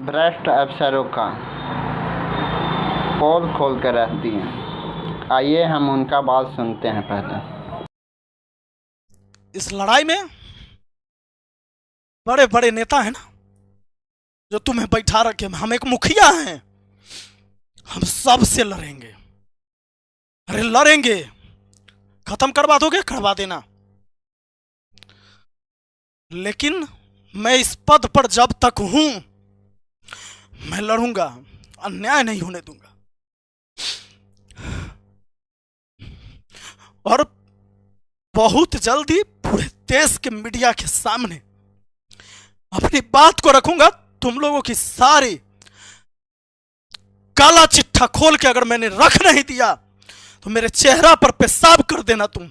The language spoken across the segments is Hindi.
भ्रष्ट अफसरों का पोल खोल कर रहती हैं। आइए हम उनका बात सुनते हैं। पहले इस लड़ाई में बड़े बड़े नेता हैं ना, जो तुम्हें बैठा रखे। हम एक मुखिया हैं, हम सबसे लड़ेंगे। अरे लड़ेंगे, खत्म करवा दोगे करवा देना, लेकिन मैं इस पद पर जब तक हूं मैं लड़ूंगा, अन्याय नहीं होने दूंगा। और बहुत जल्दी पूरे देश के मीडिया के सामने अपनी बात को रखूंगा। तुम लोगों की सारी काला चिट्ठा खोल के अगर मैंने रख नहीं दिया तो मेरे चेहरा पर पेशाब कर देना। तुम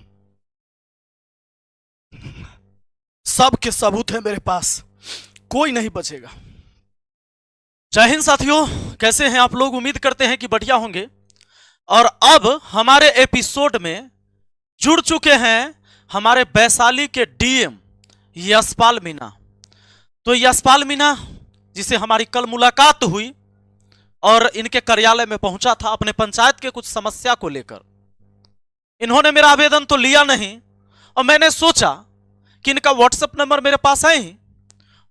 सब के सबूत है मेरे पास, कोई नहीं बचेगा। जय हिंद साथियों, कैसे हैं आप लोग? उम्मीद करते हैं कि बढ़िया होंगे। और अब हमारे एपिसोड में जुड़ चुके हैं हमारे वैशाली के डीएम यशपाल मीणा। तो यशपाल मीणा जिसे हमारी कल मुलाकात हुई और इनके कार्यालय में पहुंचा था अपने पंचायत के कुछ समस्या को लेकर। इन्होंने मेरा आवेदन तो लिया नहीं और मैंने सोचा कि इनका व्हाट्सएप नंबर मेरे पास है ही,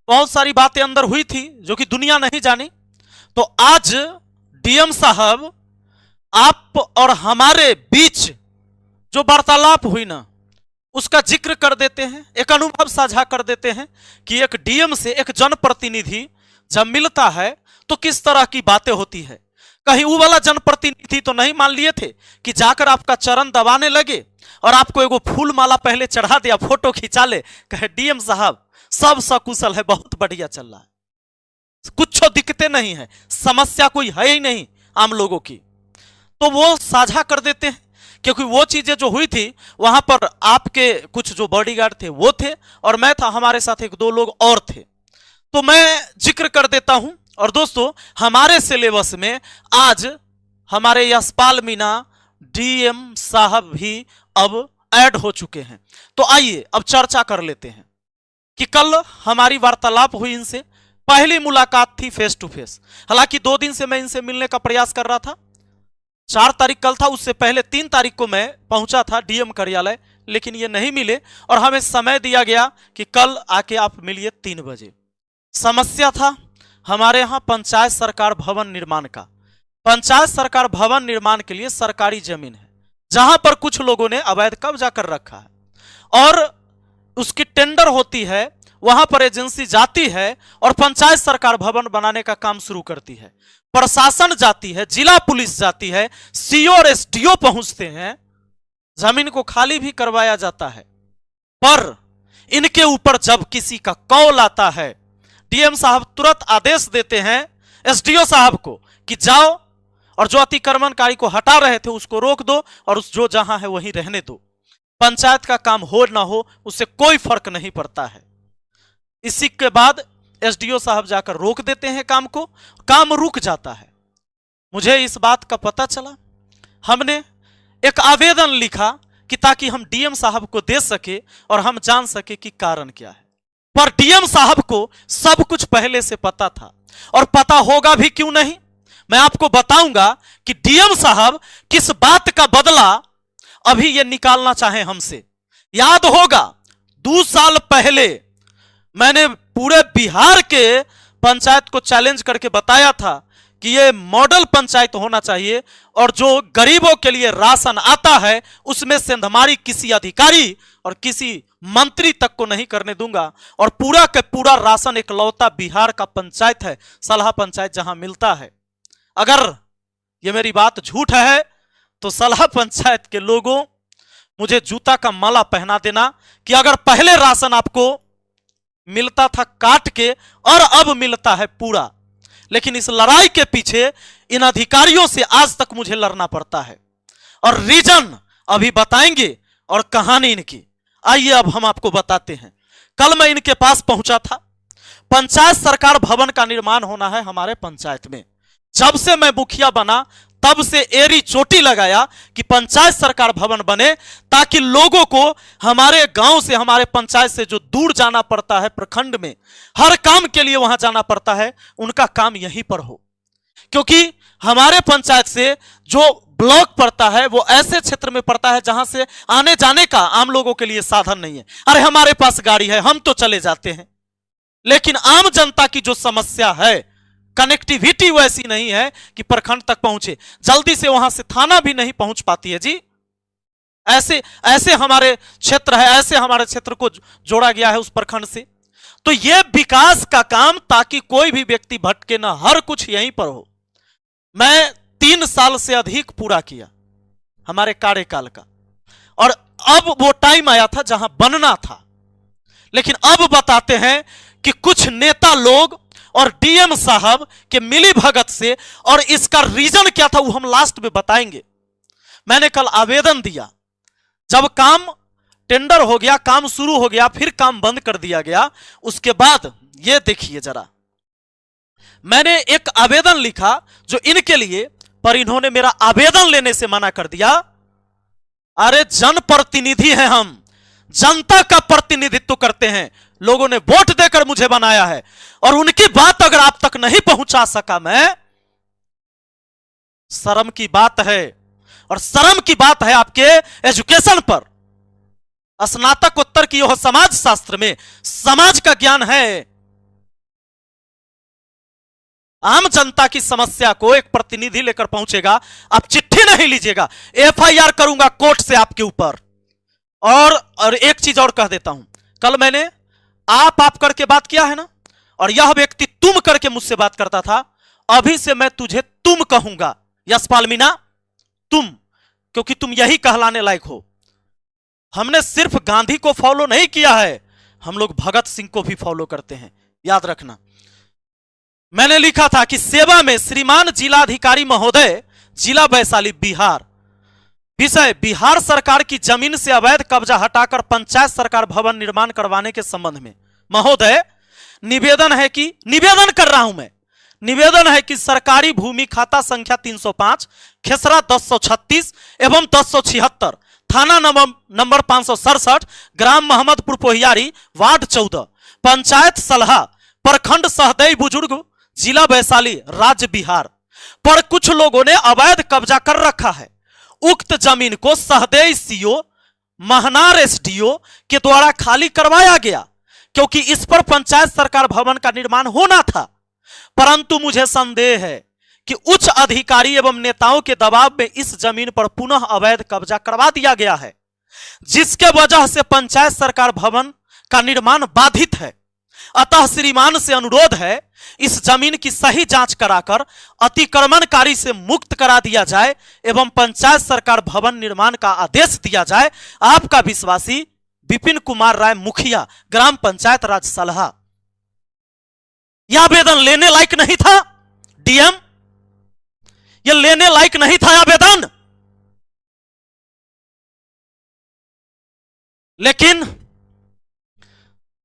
बहुत सारी बातें अंदर हुई थी जो कि दुनिया नहीं जानी। तो आज डीएम साहब आप और हमारे बीच जो वार्तालाप हुई ना, उसका जिक्र कर देते हैं, एक अनुभव साझा कर देते हैं कि एक डीएम से एक जनप्रतिनिधि जब मिलता है तो किस तरह की बातें होती है। कहीं वो वाला जनप्रतिनिधि तो नहीं मान लिए थे कि जाकर आपका चरण दबाने लगे और आपको एगो फूल माला पहले चढ़ा दिया, फोटो खिंचा ले, कहे डीएम साहब सब सकुशल है, बहुत बढ़िया चल रहा है, कुछ दिक्कतें नहीं है, समस्या कोई है ही नहीं आम लोगों की। तो वो साझा कर देते हैं क्योंकि वो चीजें जो हुई थी वहां पर आपके कुछ जो बॉडीगार्ड थे वो थे और मैं था, हमारे साथ एक दो लोग और थे। तो मैं जिक्र कर देता हूं। और दोस्तों, हमारे सिलेबस में आज हमारे यशपाल मीणा डीएम साहब भी अब ऐड हो चुके हैं। तो आइए अब चर्चा कर लेते हैं कि कल हमारी वार्तालाप हुई इनसे, पहली मुलाकात थी फेस टू फेस। हालांकि 2 दिन से मैं इनसे मिलने का प्रयास कर रहा था। 4 तारीख कल था, उससे पहले 3 तारीख को मैं पहुंचा था डीएम कार्यालय, लेकिन ये नहीं मिले और हमें समय दिया गया कि कल आके आप मिलिए 3 बजे। समस्या था हमारे यहाँ पंचायत सरकार भवन निर्माण का। पंचायत सरकार भवन निर्माण के लिए सरकारी जमीन है जहां पर कुछ लोगों ने अवैध कब्जा कर रखा है और उसकी टेंडर होती है, वहां पर एजेंसी जाती है और पंचायत सरकार भवन बनाने का काम शुरू करती है। प्रशासन जाती है, जिला पुलिस जाती है, सीओ और एसडीओ पहुंचते हैं, जमीन को खाली भी करवाया जाता है। पर इनके ऊपर जब किसी का कॉल आता है, डीएम साहब तुरंत आदेश देते हैं एसडीओ साहब को कि जाओ और जो अतिक्रमणकारी को हटा रहे थे उसको रोक दो और उस जो जहां है वहीं रहने दो। पंचायत का काम हो ना हो उससे कोई फर्क नहीं पड़ता है। इसी के बाद एसडीओ साहब जाकर रोक देते हैं काम को, काम रुक जाता है। मुझे इस बात का पता चला, हमने एक आवेदन लिखा कि ताकि हम डीएम साहब को दे सके और हम जान सके कि कारण क्या है। पर डीएम साहब को सब कुछ पहले से पता था और पता होगा भी क्यों नहीं, मैं आपको बताऊंगा कि डीएम साहब किस बात का बदला अभी ये निकालना चाहे हमसे। याद होगा 2 साल पहले मैंने पूरे बिहार के पंचायत को चैलेंज करके बताया था कि ये मॉडल पंचायत होना चाहिए और जो गरीबों के लिए राशन आता है उसमें सेंधमारी किसी अधिकारी और किसी मंत्री तक को नहीं करने दूंगा और पूरा के पूरा राशन इकलौता बिहार का पंचायत है, सलाह पंचायत, जहां मिलता है। अगर ये मेरी बात झूठ है तो सलाह पंचायत के लोगों मुझे जूता का माला पहना देना कि अगर पहले राशन आपको मिलता था काट के और अब मिलता है पूरा। लेकिन इस लड़ाई के पीछे इन अधिकारियों से आज तक मुझे लड़ना पड़ता है और रीजन अभी बताएंगे और कहानी इनकी। आइए अब हम आपको बताते हैं। कल मैं इनके पास पहुंचा था, पंचायत सरकार भवन का निर्माण होना है हमारे पंचायत में। जब से मैं मुखिया बना तब से एरी चोटी लगाया कि पंचायत सरकार भवन बने, ताकि लोगों को हमारे गांव से, हमारे पंचायत से जो दूर जाना पड़ता है, प्रखंड में हर काम के लिए वहां जाना पड़ता है, उनका काम यहीं पर हो। क्योंकि हमारे पंचायत से जो ब्लॉक पड़ता है वो ऐसे क्षेत्र में पड़ता है जहां से आने जाने का आम लोगों के लिए साधन नहीं है। अरे हमारे पास गाड़ी है, हम तो चले जाते हैं, लेकिन आम जनता की जो समस्या है, कनेक्टिविटी वैसी नहीं है कि प्रखंड तक पहुंचे। जल्दी से वहां से थाना भी नहीं पहुंच पाती है जी। ऐसे ऐसे हमारे क्षेत्र है, ऐसे हमारे क्षेत्र को जोड़ा गया है उस प्रखंड से। तो यह विकास का काम, ताकि कोई भी व्यक्ति भटके ना, हर कुछ यहीं पर हो। मैं 3 साल से अधिक पूरा किया हमारे कार्यकाल का, और अब वो टाइम आया था जहां बनना था। लेकिन अब बताते हैं कि कुछ नेता लोग और डीएम साहब के मिली भगत से, और इसका रीजन क्या था वो हम लास्ट में बताएंगे। मैंने कल आवेदन दिया, जब काम टेंडर हो गया, काम शुरू हो गया, फिर काम बंद कर दिया गया। उसके बाद ये देखिए जरा, मैंने एक आवेदन लिखा जो इनके लिए, पर इन्होंने मेरा आवेदन लेने से मना कर दिया। अरे जनप्रतिनिधि हैं हम, जनता का प्रतिनिधित्व करते हैं, लोगों ने वोट देकर मुझे बनाया है, और उनकी बात अगर आप तक नहीं पहुंचा सका मैं, शर्म की बात है। और शर्म की बात है आपके एजुकेशन पर। स्नातकोत्तर की हो समाज शास्त्र में, समाज का ज्ञान है। आम जनता की समस्या को एक प्रतिनिधि लेकर पहुंचेगा, आप चिट्ठी नहीं लीजिएगा, एफआईआर करूंगा कोर्ट से आपके ऊपर। और एक चीज और कह देता हूं, कल मैंने आप करके बात किया है ना, और यह व्यक्ति तुम करके मुझसे बात करता था। अभी से मैं तुझे तुम कहूंगा, यशपाल मीणा, तुम, क्योंकि तुम यही कहलाने लायक हो। हमने सिर्फ गांधी को फॉलो नहीं किया है, हम लोग भगत सिंह को भी फॉलो करते हैं, याद रखना। मैंने लिखा था कि सेवा में श्रीमान जिलाधिकारी महोदय, जिला वैशाली, बिहार। विषय, बिहार सरकार की जमीन से अवैध कब्जा हटाकर पंचायत सरकार भवन निर्माण करवाने के संबंध में महोदय निवेदन है कि, निवेदन कर रहा हूं मैं, निवेदन है कि सरकारी भूमि खाता संख्या 305, खेसरा 1036 एवं 1076, थाना नंबर 567, ग्राम मोहम्मदपुर पोहियारी, वार्ड 14, पंचायत सलहा, प्रखंड सहदेई बुजुर्ग, जिला वैशाली, राज्य बिहार पर कुछ लोगों ने अवैध कब्जा कर रखा है। उक्त जमीन को सहदेई सीओ, महनार एसडीओ के द्वारा खाली करवाया गया, क्योंकि इस पर पंचायत सरकार भवन का निर्माण होना था। परंतु मुझे संदेह है कि उच्च अधिकारी एवं नेताओं के दबाव में इस जमीन पर पुनः अवैध कब्जा करवा दिया गया है, जिसके वजह से पंचायत सरकार भवन का निर्माण बाधित है। अतः श्रीमान से अनुरोध है, इस जमीन की सही जांच कराकर अतिक्रमणकारी से मुक्त करा दिया जाए एवं पंचायत सरकार भवन निर्माण का आदेश दिया जाए। आपका विश्वासी विपिन कुमार राय, मुखिया, ग्राम पंचायत राज सलहा। यह आवेदन लेने लायक नहीं था डीएम, यह लेने लायक नहीं था आवेदन, लेकिन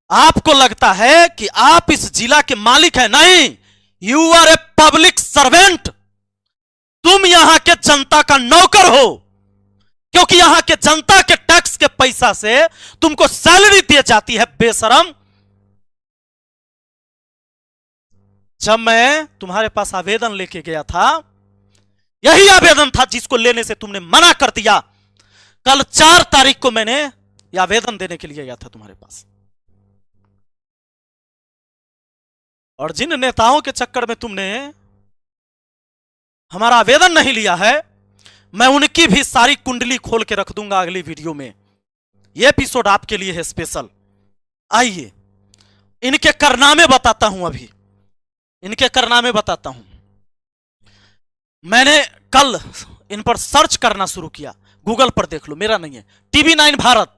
आपको लगता है कि आप इस जिला के मालिक हैं। नहीं, you are a public servant. तुम यहां के जनता का नौकर हो, क्योंकि यहां के जनता के टैक्स के पैसा से तुमको सैलरी दी जाती है, बेशरम। जब मैं तुम्हारे पास आवेदन लेके गया था, यही आवेदन था जिसको लेने से तुमने मना कर दिया। कल 4 तारीख को मैंने यह आवेदन देने के लिए गया था तुम्हारे पास, और जिन नेताओं के चक्कर में तुमने हमारा आवेदन नहीं लिया है, मैं उनकी भी सारी कुंडली खोल के रख दूंगा अगली वीडियो में। यह एपिसोड आपके लिए है स्पेशल। आइए इनके कारनामे बताता हूं, अभी इनके कारनामे बताता हूं। मैंने कल इन पर सर्च करना शुरू किया, गूगल पर देख लो, मेरा नहीं है। TV9 भारत,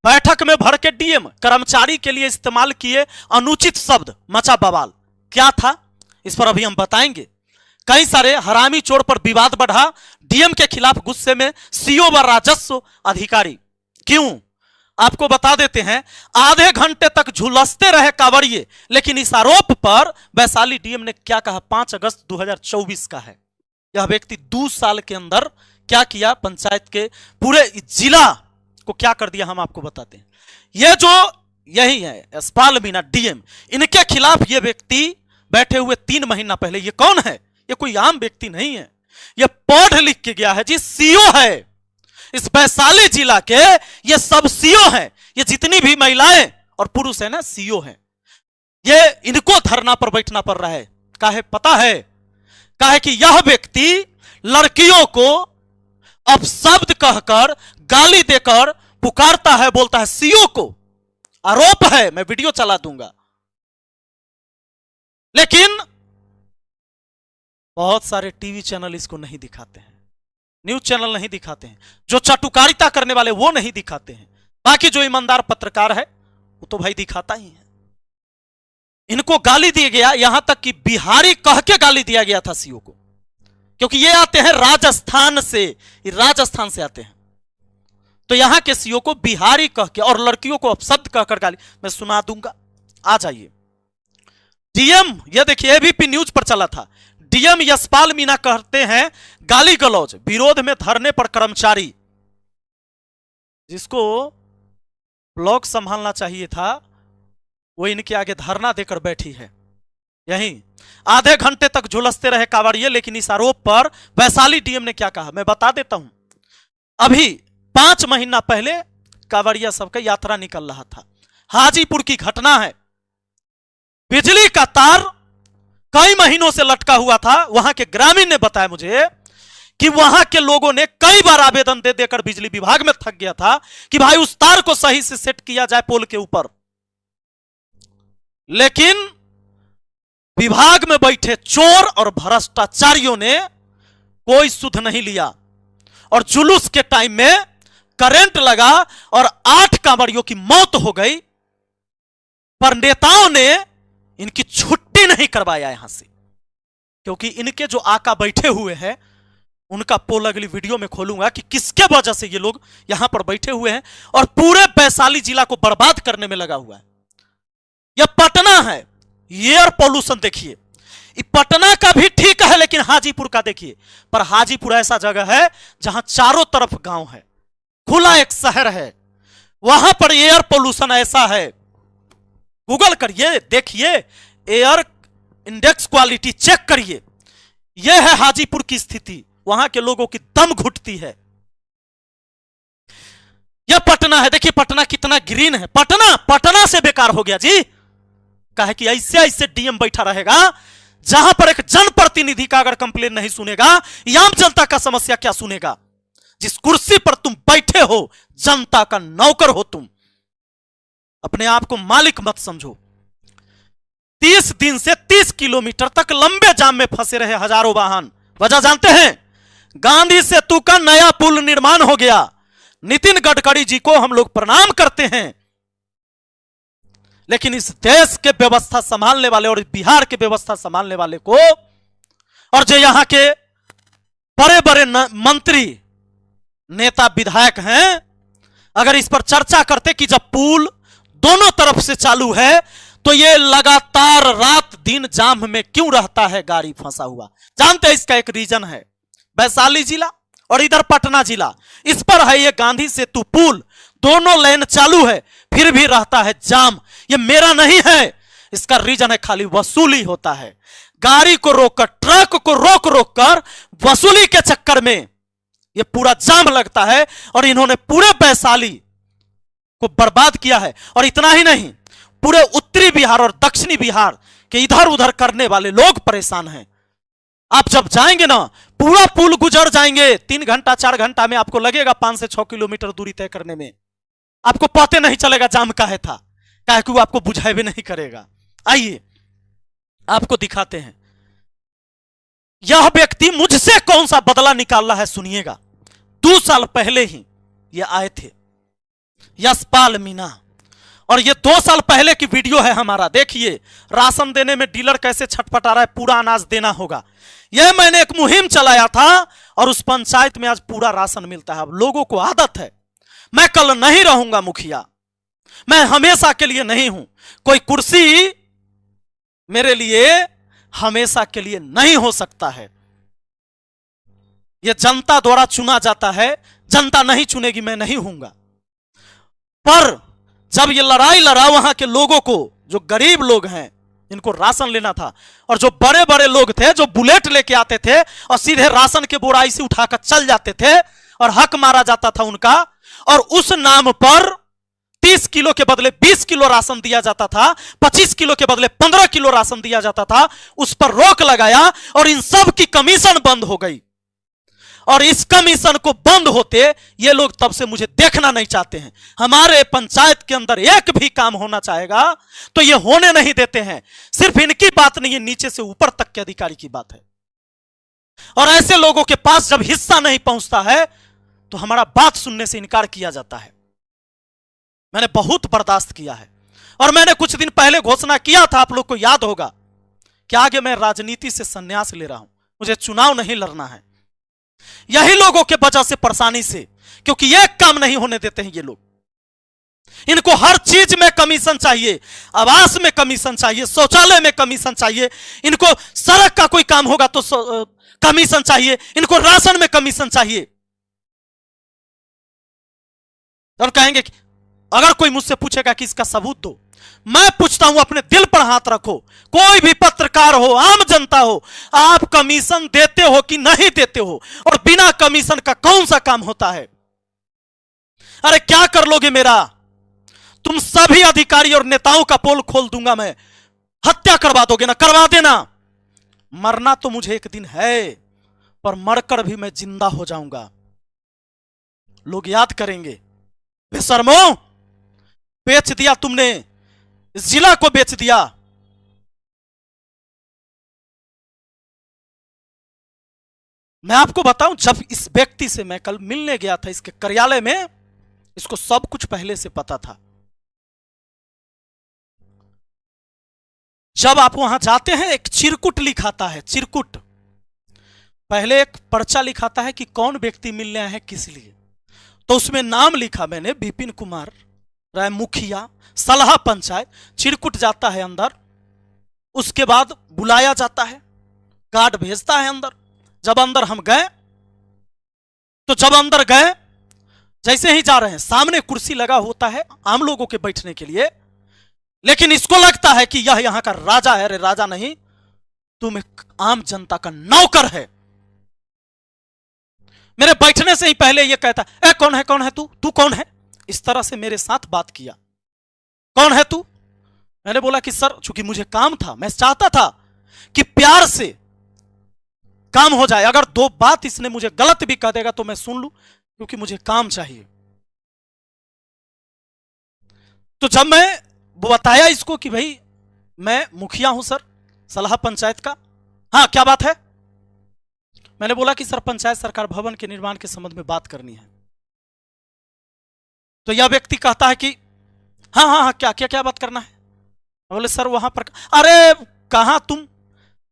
बैठक में भर के डीएम कर्मचारी के लिए इस्तेमाल किए अनुचित शब्द मचा बवाल। क्या था इस पर अभी हम बताएंगे। कई सारे हरामी चोर पर विवाद बढ़ा, डीएम के खिलाफ गुस्से में सीओ व राजस्व अधिकारी। क्यों, आपको बता देते हैं। आधे घंटे तक झुलसते रहे कांवड़िए, लेकिन इस आरोप पर वैशाली डीएम ने क्या कहा, 5 अगस्त 2024 का है। यह व्यक्ति 2 साल के अंदर क्या किया, पंचायत के पूरे जिला को क्या कर दिया, हम आपको बताते हैं। ये जो यही है यशपाल मीणा डीएम, इनके खिलाफ ये व्यक्ति बैठे हुए 3 महीना पहले, ये कौन है, ये कोई आम व्यक्ति नहीं है, ये पढ़ लिख के गया है जी, सीओ है इस वैशाली जिला के, ये सब सीओ है, ये जितनी भी महिलाएं और पुरुष है ना सीओ है। ये इनको धरना पर बैठना पड़ रहा है, काहे पता है, काहे कि यह व्यक्ति लड़कियों को अपशब्द कहकर गाली देकर पुकारता है, बोलता है सीओ को, आरोप है, मैं वीडियो चला दूंगा। लेकिन बहुत सारे टीवी चैनल इसको नहीं दिखाते हैं, न्यूज चैनल नहीं दिखाते हैं, जो चाटुकारिता करने वाले वो नहीं दिखाते हैं, बाकी जो ईमानदार पत्रकार है वो तो भाई दिखाता ही है। इनको गाली दिया गया, यहां तक कि बिहारी कह के गाली दिया गया था सीओ को, क्योंकि ये आते हैं राजस्थान से, राजस्थान से आते हैं, तो यहां के सीओ को बिहारी कह के और लड़कियों को अपशब्द कहकर गाली, मैं सुना दूंगा, आ जाइए। डीएम, ये देखिए एबीपी न्यूज पर चला था, डीएम यशपाल मीणा कहते हैं गाली गलौज, विरोध में धरने पर कर्मचारी, जिसको ब्लॉक संभालना चाहिए था वो इनके आगे धरना देकर बैठी है। यहीं आधे घंटे तक झुलसते रहे कांवड़िए, लेकिन इस आरोप पर वैशाली डीएम ने क्या कहा मैं बता देता हूं। अभी 5 महीना पहले कांवड़िया सबका यात्रा निकल रहा था, हाजीपुर की घटना है, बिजली का तार कई महीनों से लटका हुआ था। वहां के ग्रामीण ने बताया मुझे कि वहां के लोगों ने कई बार आवेदन दे देकर बिजली विभाग में थक गया था कि भाई उस तार को सही से सेट किया जाए पोल के ऊपर, लेकिन विभाग में बैठे चोर और भ्रष्टाचारियों ने कोई सुध नहीं लिया और जुलूस के टाइम में करंट लगा और 8 कांवड़ियों की मौत हो गई, पर नेताओं ने इनकी छुट्टी नहीं करवाया यहां से, क्योंकि इनके जो आका बैठे हुए हैं उनका पोल अगली वीडियो में खोलूंगा कि किसके वजह से ये लोग यहां पर बैठे हुए हैं और पूरे वैशाली जिला को बर्बाद करने में लगा हुआ है। यह पटना है, एयर पोल्यूशन देखिए, ये पटना का भी ठीक है, लेकिन हाजीपुर का देखिए, पर हाजीपुर ऐसा जगह है जहां चारों तरफ गांव है, खुला एक शहर है, वहां पर एयर पोल्यूशन ऐसा है, गूगल करिए देखिए, एयर इंडेक्स क्वालिटी चेक करिए, यह है हाजीपुर की स्थिति, वहां के लोगों की दम घुटती है। यह पटना है, देखिए पटना कितना ग्रीन है, पटना से बेकार हो गया जी, कहे कि ऐसे ऐसे डीएम बैठा रहेगा जहां पर एक जनप्रतिनिधि का अगर कंप्लेन नहीं सुनेगा, आम जनता का समस्या क्या सुनेगा। जिस कुर्सी पर तुम बैठे हो जनता का नौकर हो तुम, अपने आप को मालिक मत समझो। 30 दिन से 30 किलोमीटर तक लंबे जाम में फंसे रहे हजारों वाहन, वजह जानते हैं, गांधी सेतु का नया पुल निर्माण हो गया। नितिन गडकरी जी को हम लोग प्रणाम करते हैं, लेकिन इस देश के व्यवस्था संभालने वाले और बिहार के व्यवस्था संभालने वाले को, और जो यहां के बड़े बड़े मंत्री नेता विधायक हैं, अगर इस पर चर्चा करते कि जब पुल दोनों तरफ से चालू है तो ये लगातार रात दिन जाम में क्यों रहता है, गाड़ी फंसा हुआ, जानते हैं इसका एक रीजन है, वैशाली जिला और इधर पटना जिला, इस पर है ये गांधी सेतु पुल, दोनों लाइन चालू है फिर भी रहता है जाम। ये मेरा नहीं है, इसका रीजन है खाली वसूली होता है, गाड़ी को रोककर, ट्रक को रोक रोक कर वसूली के चक्कर में ये पूरा जाम लगता है, और इन्होंने पूरे वैशाली को बर्बाद किया है। और इतना ही नहीं, पूरे उत्तरी बिहार और दक्षिणी बिहार के इधर उधर करने वाले लोग परेशान हैं। आप जब जाएंगे ना, पूरा पुल गुजर जाएंगे, 3 घंटा 4 घंटा में आपको लगेगा 5 से 6 किलोमीटर दूरी तय करने में, आपको पता नहीं चलेगा जाम काहे था, काहे कि वो आपको बुझाए भी नहीं करेगा। आइए आपको दिखाते हैं यह व्यक्ति मुझसे कौन सा बदला निकाल रहा है, सुनिएगा। 2 साल पहले ही ये आए थे यशपाल मीणा, और ये 2 साल पहले की वीडियो है हमारा, देखिए राशन देने में डीलर कैसे छटपटा रहा है, पूरा अनाज देना होगा। यह मैंने एक मुहिम चलाया था और उस पंचायत में आज पूरा राशन मिलता है। अब लोगों को आदत है, मैं कल नहीं रहूंगा मुखिया, मैं हमेशा के लिए नहीं हूं, कोई कुर्सी मेरे लिए हमेशा के लिए नहीं हो सकता है। ये जनता द्वारा चुना जाता है, जनता नहीं चुनेगी, मैं नहीं हूंगा। पर जब ये लड़ाई लड़ा वहां के लोगों को, जो गरीब लोग हैं इनको राशन लेना था, और जो बड़े बड़े लोग थे जो बुलेट लेके आते थे और सीधे राशन के बोरा इसे उठाकर चल जाते थे और हक मारा जाता था उनका, और उस नाम पर 30 किलो के बदले 20 किलो राशन दिया जाता था, 25 किलो के बदले 15 किलो राशन दिया जाता था, उस पर रोक लगाया और इन सब की कमीशन बंद हो गई। और इस कमीशन को बंद होते ये लोग तब से मुझे देखना नहीं चाहते हैं। हमारे पंचायत के अंदर एक भी काम होना चाहेगा तो ये होने नहीं देते हैं। सिर्फ इनकी बात नहीं है, नीचे से ऊपर तक के अधिकारी की बात है। और ऐसे लोगों के पास जब हिस्सा नहीं पहुंचता है तो हमारा बात सुनने से इनकार किया जाता है। मैंने बहुत बर्दाश्त किया है, और मैंने कुछ दिन पहले घोषणा किया था, आप लोग को याद होगा, कि आगे मैं राजनीति से संन्यास ले रहा हूं, मुझे चुनाव नहीं लड़ना है। यही लोगों के वजह से, परेशानी से, क्योंकि ये काम नहीं होने देते हैं ये लोग। इनको हर चीज में कमीशन चाहिए, आवास में कमीशन चाहिए, शौचालय में कमीशन चाहिए, इनको सड़क का कोई काम होगा तो कमीशन चाहिए, इनको राशन में कमीशन चाहिए। और कहेंगे कि अगर कोई मुझसे पूछेगा कि इसका सबूत दो, मैं पूछता हूं अपने दिल पर हाथ रखो, कोई भी पत्रकार हो, आम जनता हो, आप कमीशन देते हो कि नहीं देते हो? और बिना कमीशन का कौन सा काम होता है? अरे क्या कर लोगे मेरा? तुम सभी अधिकारी और नेताओं का पोल खोल दूंगा मैं, हत्या करवा दोगे ना? करवा देना। मरना तो मुझे एक दिन है, पर मरकर भी मैं जिंदा हो जाऊंगा। लोग याद करेंगे, बेशर्मो, बेच दिया तुमने, इस जिला को बेच दिया। मैं आपको बताऊं, जब इस व्यक्ति से मैं कल मिलने गया था इसके कार्यालय में, इसको सब कुछ पहले से पता था। जब आप वहां जाते हैं, एक चिरकुट लिखाता है, चिरकुट, पहले एक पर्चा लिखाता है कि कौन व्यक्ति मिलने आए हैं, किस लिए। तो उसमें नाम लिखा मैंने, विपिन कुमार राय, मुखिया, सलाह पंचायत। चिरकुट जाता है अंदर, उसके बाद बुलाया जाता है, कार्ड भेजता है अंदर। जब अंदर हम गए, तो जब अंदर गए, जैसे ही जा रहे हैं, सामने कुर्सी लगा होता है आम लोगों के बैठने के लिए, लेकिन इसको लगता है कि यह यहां का राजा है। अरे राजा नहीं, तुम एक आम जनता का नौकर है। मेरे बैठने से ही पहले यह कहता है, ए कौन है, कौन है तू, तू कौन है? इस तरह से मेरे साथ बात किया, कौन है तू? मैंने बोला कि सर, चूंकि मुझे काम था, मैं चाहता था कि प्यार से काम हो जाए। अगर दो बात इसने मुझे गलत भी कह देगा तो मैं सुन लूं, क्योंकि मुझे काम चाहिए। तो जब मैं बताया इसको कि भाई मैं मुखिया हूं सर, सलाह पंचायत का, हाँ क्या बात है? मैंने बोला कि सर, पंचायत सरकार भवन के निर्माण के संबंध में बात करनी है। तो यह व्यक्ति कहता है कि हाँ हाँ हाँ, क्या क्या क्या बात करना है? बोले सर वहां पर, अरे कहां तुम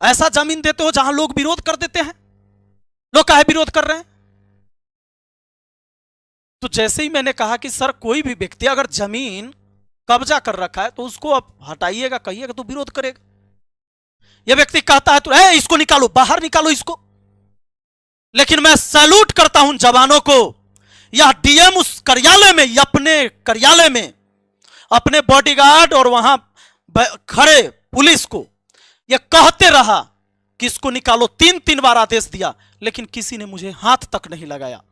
ऐसा जमीन देते हो जहां लोग विरोध कर देते हैं? लोग काहे विरोध कर रहे हैं? तो जैसे ही मैंने कहा कि सर, कोई भी व्यक्ति अगर जमीन कब्जा कर रखा है तो उसको अब हटाइएगा, कहिएगा तो विरोध करेगा। यह व्यक्ति कहता है तो इसको निकालो, बाहर निकालो इसको। लेकिन मैं सैल्यूट करता हूं जवानों को। यह डीएम उस कार्यालय में, अपने कार्यालय में अपने बॉडीगार्ड और वहां खड़े पुलिस को यह कहते रहा कि इसको निकालो। 3 बार आदेश दिया, लेकिन किसी ने मुझे हाथ तक नहीं लगाया,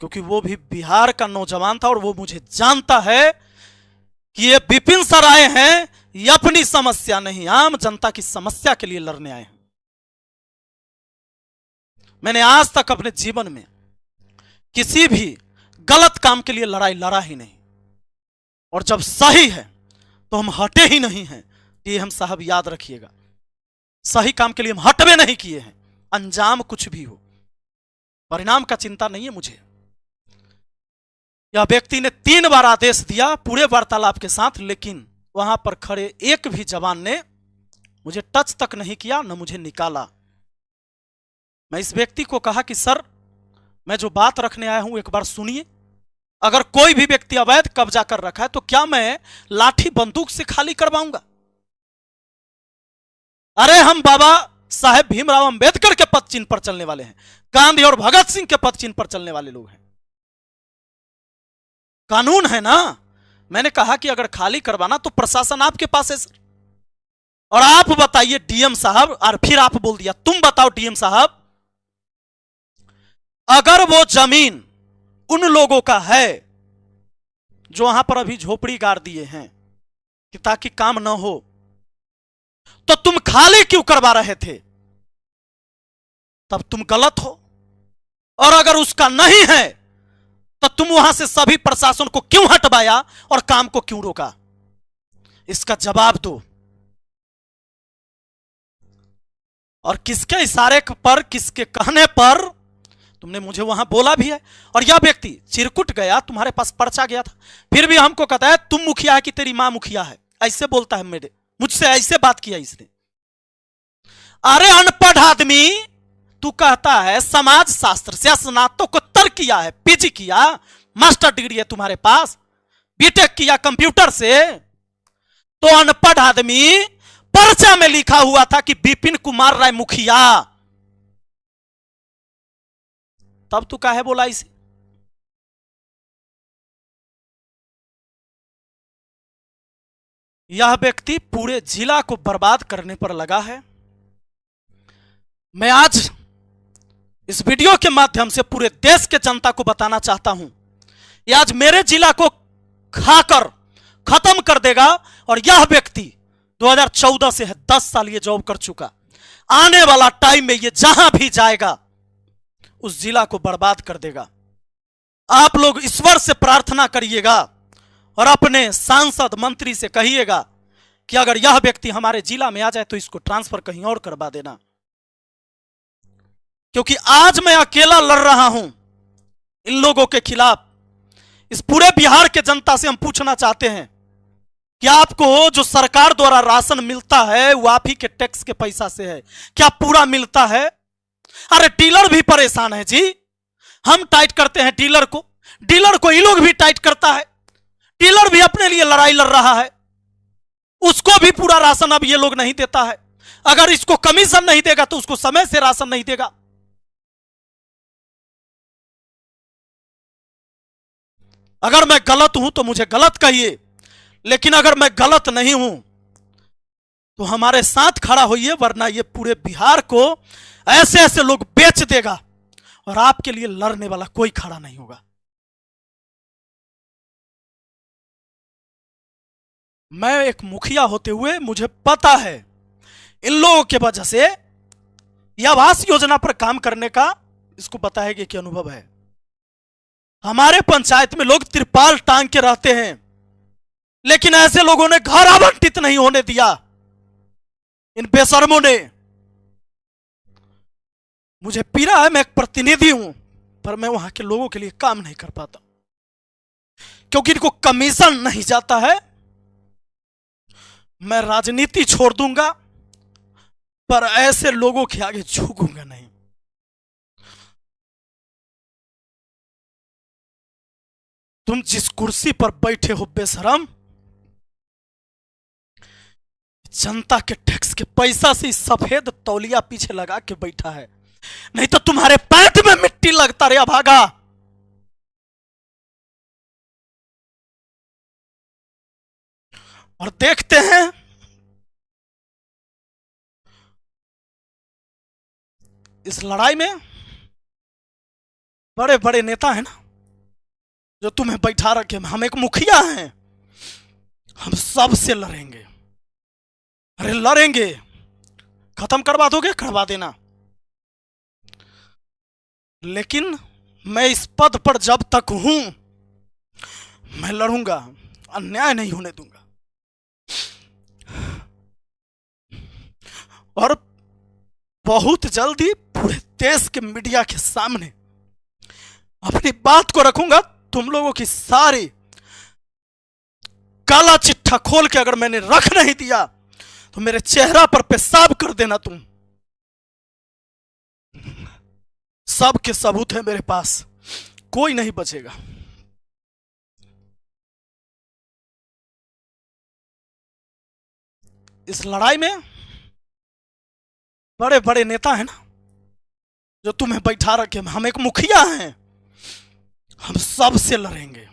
क्योंकि वो भी बिहार का नौजवान था और वो मुझे जानता है कि ये विपिन सर आए हैं, ये अपनी समस्या नहीं, आम जनता की समस्या के लिए लड़ने आए हैं। मैंने आज तक अपने जीवन में किसी भी गलत काम के लिए लड़ाई लड़ा ही नहीं, और जब सही है तो हम हटे ही नहीं हैं। ये हम साहब याद रखिएगा, सही काम के लिए हम हटवे नहीं किए हैं। अंजाम कुछ भी हो, परिणाम का चिंता नहीं है मुझे। यह व्यक्ति ने 3 बार आदेश दिया पूरे वार्तालाप के साथ, लेकिन वहां पर खड़े एक भी जवान ने मुझे टच तक नहीं किया, न मुझे निकाला। मैं इस व्यक्ति को कहा कि सर, मैं जो बात रखने आया हूं एक बार सुनिए। अगर कोई भी व्यक्ति अवैध कब्जा कर रखा है तो क्या मैं लाठी बंदूक से खाली करवाऊंगा? अरे हम बाबा साहेब भीमराव अंबेडकर के पद चिन्ह पर चलने वाले हैं, गांधी और भगत सिंह के पद चिन्ह पर चलने वाले लोग हैं। कानून है ना। मैंने कहा कि अगर खाली करवाना तो प्रशासन आपके पास है सर। और आप बताइए डीएम साहब, और फिर आप बोल दिया, तुम बताओ डीएम साहब, अगर वो जमीन उन लोगों का है जो वहां पर अभी झोपड़ी गाड़ दिए हैं कि ताकि काम ना हो, तो तुम खाली क्यों करवा रहे थे? तब तुम गलत हो। और अगर उसका नहीं है तो तुम वहां से सभी प्रशासन को क्यों हटवाया और काम को क्यों रोका? इसका जवाब दो। और किसके इशारे पर, किसके कहने पर तुमने मुझे वहां बोला भी है? और यह व्यक्ति चिरकुट गया, तुम्हारे पास पर्चा गया था, फिर भी हमको कहता है तुम मुखिया है कि तेरी मां मुखिया है, ऐसे बोलता है। मुझसे ऐसे बात किया इसने। अरे अनपढ़ आदमी, तू कहता है समाज शास्त्र से स्नातकोत्तर किया है, पीजी किया, मास्टर डिग्री है तुम्हारे पास, बीटेक किया कंप्यूटर से, तो अनपढ़ आदमी, पर्चा में लिखा हुआ था कि विपिन कुमार राय मुखिया, तब तू काहे बोला इसे? यह व्यक्ति पूरे जिला को बर्बाद करने पर लगा है। मैं आज इस वीडियो के माध्यम से पूरे देश के जनता को बताना चाहता हूं, ये आज मेरे जिला को खाकर खत्म कर देगा। और यह व्यक्ति 2014 से है, 10 साल ये जॉब कर चुका। आने वाला टाइम में ये जहां भी जाएगा उस जिला को बर्बाद कर देगा। आप लोग ईश्वर से प्रार्थना करिएगा और अपने सांसद मंत्री से कहिएगा कि अगर यह व्यक्ति हमारे जिला में आ जाए तो इसको ट्रांसफर कहीं और करवा देना। क्योंकि आज मैं अकेला लड़ रहा हूं इन लोगों के खिलाफ। इस पूरे बिहार के जनता से हम पूछना चाहते हैं कि आपको जो सरकार द्वारा राशन मिलता है वो आप ही के टैक्स के पैसा से है, क्या पूरा मिलता है? अरे डीलर भी परेशान है जी। हम टाइट करते हैं डीलर को ये लोग भी टाइट करता है। डीलर भी अपने लिए लड़ाई लड़ रहा है, उसको भी पूरा राशन अब ये लोग नहीं देता है। अगर इसको कमीशन नहीं देगा तो उसको समय से राशन नहीं देगा। अगर मैं गलत हूं तो मुझे गलत कहिए, लेकिन अगर मैं गलत नहीं हूं तो हमारे साथ खड़ा होइए, वरना ये पूरे बिहार को ऐसे ऐसे लोग बेच देगा और आपके लिए लड़ने वाला कोई खड़ा नहीं होगा। मैं एक मुखिया होते हुए मुझे पता है इन लोगों के वजह से यह आवास योजना पर काम करने का इसको बताएगा कि अनुभव है। हमारे पंचायत में लोग तिरपाल टांग के रहते हैं, लेकिन ऐसे लोगों ने घर आवंटित नहीं होने दिया। इन बेशर्मों ने। मुझे पीड़ा है, मैं एक प्रतिनिधि हूं, पर मैं वहां के लोगों के लिए काम नहीं कर पाता क्योंकि इनको कमीशन नहीं जाता है। मैं राजनीति छोड़ दूंगा पर ऐसे लोगों के आगे झुकूंगा नहीं। तुम जिस कुर्सी पर बैठे हो बेशरम, जनता के टैक्स के पैसा से सफेद तौलिया पीछे लगा के बैठा है, नहीं तो तुम्हारे पैंट में मिट्टी लगता रे भागा। और देखते हैं इस लड़ाई में बड़े बड़े नेता हैं ना जो तुम्हें बैठा रखे। हम एक मुखिया हैं, हम सबसे लड़ेंगे। अरे लड़ेंगे, खत्म करवा दोगे करवा देना, लेकिन मैं इस पद पर जब तक हूं मैं लड़ूंगा, अन्याय नहीं होने दूंगा। और बहुत जल्दी पूरे देश के मीडिया के सामने अपनी बात को रखूंगा। तुम लोगों की सारी काला चिट्ठा खोल के अगर मैंने रख नहीं दिया तो मेरे चेहरा पर पेशाब कर देना तुम। सब के सबूत है मेरे पास, कोई नहीं बचेगा। इस लड़ाई में बड़े बड़े नेता हैं ना जो तुम्हें बैठा रखे, हम एक मुखिया हैं, हम सबसे लड़ेंगे।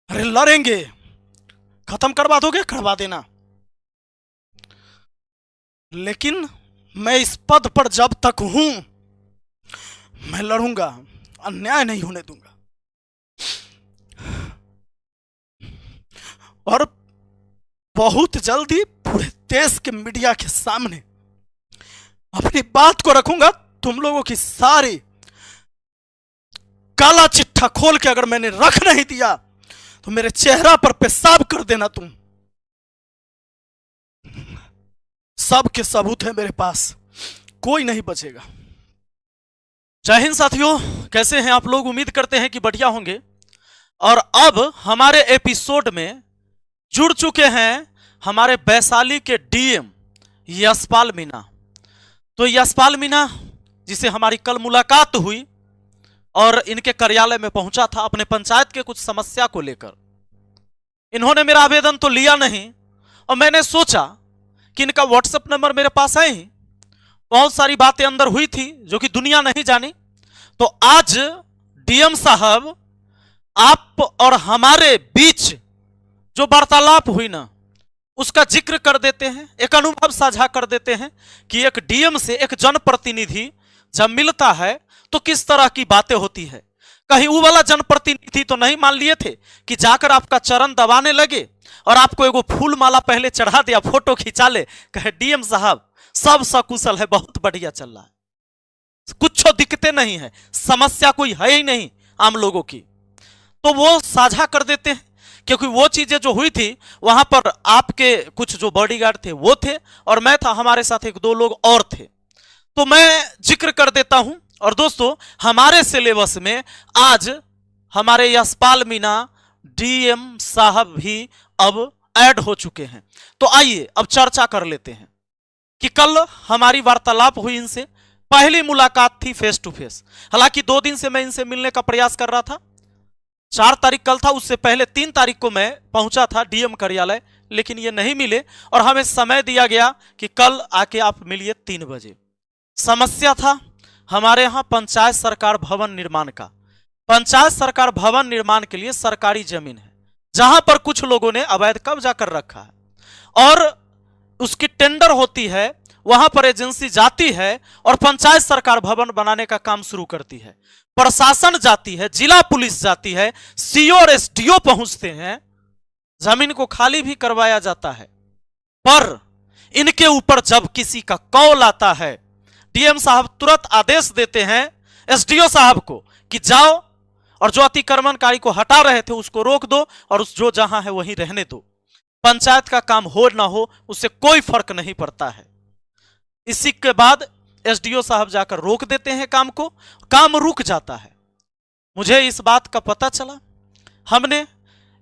अरे लड़ेंगे, खत्म करवा दोगे करवा देना, लेकिन मैं इस पद पर जब तक हूं मैं लड़ूंगा, अन्याय नहीं होने दूंगा। और बहुत जल्दी पूरे देश के मीडिया के सामने अपनी बात को रखूंगा। तुम लोगों की सारी काला चिट्ठा खोल के अगर मैंने रख नहीं दिया तो मेरे चेहरा पर पेशाब कर देना तुम। सबके सबूत है मेरे पास, कोई नहीं बचेगा। जय हिंद साथियों, कैसे हैं आप लोग? उम्मीद करते हैं कि बढ़िया होंगे। और अब हमारे एपिसोड में जुड़ चुके हैं हमारे वैशाली के डीएम यशपाल मीणा। तो यशपाल मीणा जिसे हमारी कल मुलाकात हुई और इनके कार्यालय में पहुंचा था अपने पंचायत के कुछ समस्या को लेकर। इन्होंने मेरा आवेदन तो लिया नहीं और मैंने सोचा कि इनका व्हाट्सएप नंबर मेरे पास है ही, बहुत सारी बातें अंदर हुई थी जो कि दुनिया नहीं जानी। तो आज डीएम साहब आप और हमारे बीच जो वार्तालाप हुई ना उसका जिक्र कर देते हैं, एक अनुभव साझा कर देते हैं कि एक डीएम से एक जनप्रतिनिधि जब मिलता है तो किस तरह की बातें होती है। कहीं वो वाला जनप्रतिनिधि तो नहीं मान लिए थे कि जाकर आपका चरण दबाने लगे और आपको एगो फूल माला पहले चढ़ा दिया, फोटो खिंचा ले, कहे डीएम साहब सब सकुशल है, बहुत बढ़िया चल रहा है, कुछ दिक्कतें नहीं है, समस्या कोई है ही नहीं आम लोगों की। तो वो साझा कर देते हैं क्योंकि वो चीजें जो हुई थी वहां पर आपके कुछ जो बॉडीगार्ड थे वो थे और मैं था, हमारे साथ एक दो लोग और थे। तो मैं जिक्र कर देता हूं। और दोस्तों हमारे सिलेबस में आज हमारे यशपाल मीणा डीएम साहब भी अब ऐड हो चुके हैं। तो आइए अब चर्चा कर लेते हैं कि कल हमारी वार्तालाप हुई इनसे, पहली मुलाकात थी फेस टू फेस। हालांकि 2 दिन से मैं इनसे मिलने का प्रयास कर रहा था, 4 तारीख कल था, उससे पहले 3 तारीख को मैं पहुंचा था डीएम कार्यालय, लेकिन ये नहीं मिले और हमें समय दिया गया कि कल आके आप मिलिए 3 बजे। समस्या था हमारे यहाँ पंचायत सरकार भवन निर्माण का। पंचायत सरकार भवन निर्माण के लिए सरकारी जमीन है जहां पर कुछ लोगों ने अवैध कब्जा कर रखा है और उसकी टेंडर होती है, वहां पर एजेंसी जाती है और पंचायत सरकार भवन बनाने का काम शुरू करती है। प्रशासन जाती है, जिला पुलिस जाती है, सीओ और एसडीओ पहुंचते हैं, जमीन को खाली भी करवाया जाता है। पर इनके ऊपर जब किसी का कॉल आता है, डीएम साहब तुरंत आदेश देते हैं एसडीओ साहब को कि जाओ और जो अतिक्रमणकारी को हटा रहे थे उसको रोक दो और उस जो जहां है वहीं रहने दो। पंचायत का काम हो ना हो उससे कोई फर्क नहीं पड़ता है। इसी के बाद एसडीओ साहब जाकर रोक देते हैं काम को, काम रुक जाता है। मुझे इस बात का पता चला, हमने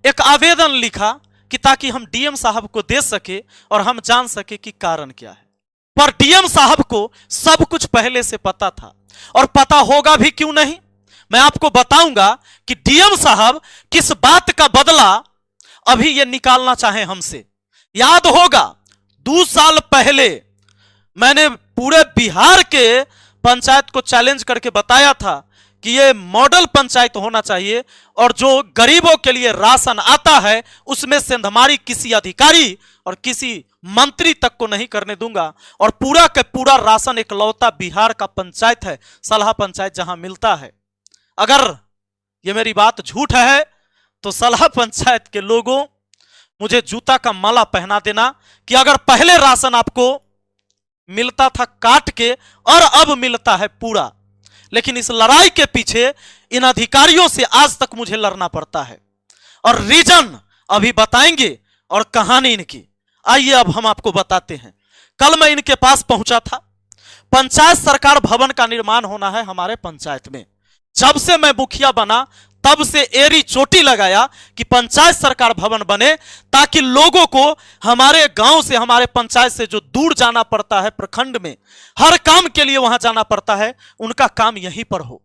एक आवेदन लिखा कि ताकि हम डीएम साहब को दे सके और हम जान सके कि कारण क्या है। पर डीएम साहब को सब कुछ पहले से पता था और पता होगा भी क्यों नहीं, मैं आपको बताऊंगा कि डीएम साहब किस बात का बदला अभी ये निकालना चाहे हमसे। याद होगा 2 साल पहले मैंने पूरे बिहार के पंचायत को चैलेंज करके बताया था कि ये मॉडल पंचायत होना चाहिए और जो गरीबों के लिए राशन आता है उसमें सेंधमारी किसी अधिकारी और किसी मंत्री तक को नहीं करने दूंगा और पूरा का पूरा राशन इकलौता बिहार का पंचायत है, सलाह पंचायत, जहां मिलता है। अगर ये मेरी बात झूठ है तो सलाह पंचायत के लोगों मुझे जूता का माला पहना देना कि अगर पहले राशन आपको मिलता था काट के और अब मिलता है पूरा। लेकिन इस लड़ाई के पीछे इन अधिकारियों से आज तक मुझे लड़ना पड़ता है और रीजन अभी बताएंगे और कहानी इनकी। आइए अब हम आपको बताते हैं। कल मैं इनके पास पहुंचा था, पंचायत सरकार भवन का निर्माण होना है हमारे पंचायत में। जब से मैं मुखिया बना तब से एरी चोटी लगाया कि पंचायत सरकार भवन बने ताकि लोगों को हमारे गांव से, हमारे पंचायत से जो दूर जाना पड़ता है प्रखंड में, हर काम के लिए वहां जाना पड़ता है, उनका काम यहीं पर हो।